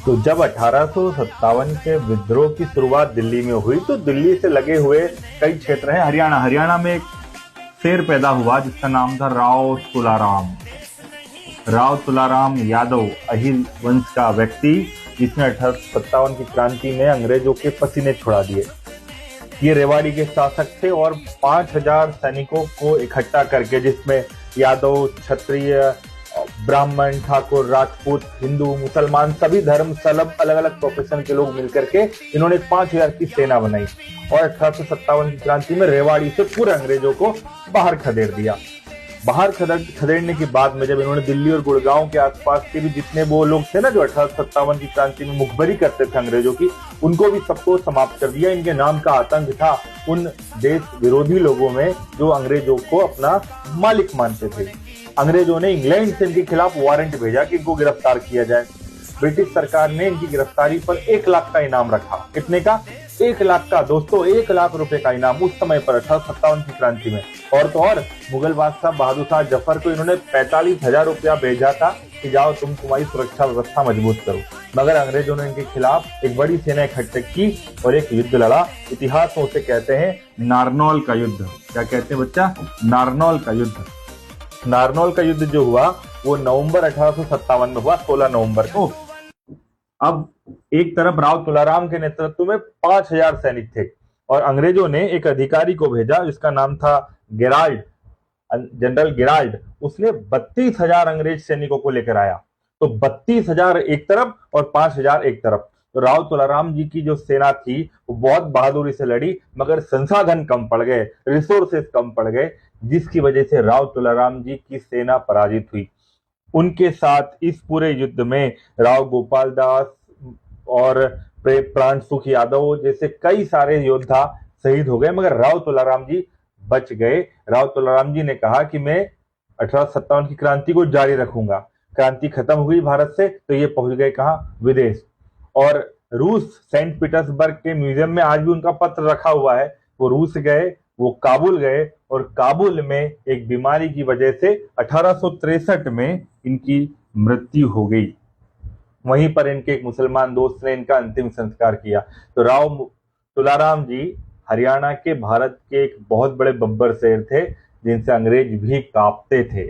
तो जब 1857 के विद्रोह की शुरुआत दिल्ली में हुई तो दिल्ली से लगे हुए कई क्षेत्र हैं। हरियाणा में एक शेर पैदा हुआ जिसका नाम था राव तुलाराम यादव, अहिर वंश का व्यक्ति, जिसने 1857 की क्रांति में अंग्रेजों के पसीने छुड़ा दिए। ये रेवाड़ी के शासक थे और 5000 सैनिकों को इकट्ठा करके, जिसमें यादव, क्षत्रिय, ब्राह्मण, ठाकुर, राजपूत, हिंदू, मुसलमान, सभी धर्म सलब अलग अलग प्रोफेशन के लोग मिलकर के इन्होंने 5000 की सेना बनाई और 1857 की क्रांति में रेवाड़ी से पूरे अंग्रेजों को बाहर खदेड़ दिया। बाहर खदेड़ने के बाद में जब इन्होंने दिल्ली और गुड़गांव के आसपास के भी जितने वो लोग थे ना जो 1857 की क्रांति में मुखबरी करते थे अंग्रेजों की, उनको भी सबको समाप्त कर दिया। इनके नाम का आतंक था उन देश विरोधी लोगों में जो अंग्रेजों को अपना मालिक मानते थे। अंग्रेजों ने इंग्लैंड से इनके खिलाफ वारंट भेजा कि इनको गिरफ्तार किया जाए। ब्रिटिश सरकार ने इनकी गिरफ्तारी पर 1 लाख का इनाम रखा। कितने का? 1 लाख का दोस्तों, 1 लाख रुपए का इनाम उस समय पर 1857 की क्रांति में। और तो और मुगल बादशाह बहादुर शाह जफर को इन्होंने 45,000 रुपया भेजा था कि जाओ तुम्हारी सुरक्षा व्यवस्था मजबूत करो। मगर अंग्रेजों ने इनके खिलाफ एक बड़ी सेना इकट्ठी की और एक युद्ध लड़ा। इतिहास में उसे कहते हैं नारनौल का युद्ध। क्या कहते हैं बच्चा? नारनौल का युद्ध। नारनौल का युद्ध जो हुआ वो नवंबर 1857 में हुआ, 16 नवंबर को। अब एक तरफ राव तुलाराम के नेतृत्व में 5000 सैनिक थे और अंग्रेजों ने एक अधिकारी को भेजा जिसका नाम था गेराल्ड, जनरल गेराल्ड। उसने 32,000 अंग्रेज सैनिकों को लेकर आया। तो 32,000 एक तरफ और 5,000 एक तरफ। तो राव तुलाराम जी की जो सेना थी वो बहुत बहादुरी से लड़ी, मगर संसाधन कम पड़ गए, रिसोर्सेस कम पड़ गए, जिसकी वजह से राव तुलाराम जी की सेना पराजित हुई। उनके साथ इस पूरे युद्ध में राव गोपाल दास और प्राण सुख यादव जैसे कई सारे योद्धा शहीद हो गए, मगर राव तुलाराम जी बच गए। राव तुलाराम जी ने कहा कि मैं 1857 की क्रांति को जारी रखूंगा। क्रांति खत्म हुई भारत से तो ये पहुंच गए कहाँ? विदेश। और रूस, सेंट पीटर्सबर्ग के म्यूजियम में आज भी उनका पत्र रखा हुआ है। वो रूस गए, वो काबुल गए और काबुल में एक बीमारी की वजह से 1863 में इनकी मृत्यु हो गई। वहीं पर इनके एक मुसलमान दोस्त ने इनका अंतिम संस्कार किया। तो राव तुलाराम जी हरियाणा के भारत के एक बहुत बड़े बब्बर शेर थे जिनसे अंग्रेज भी कांपते थे।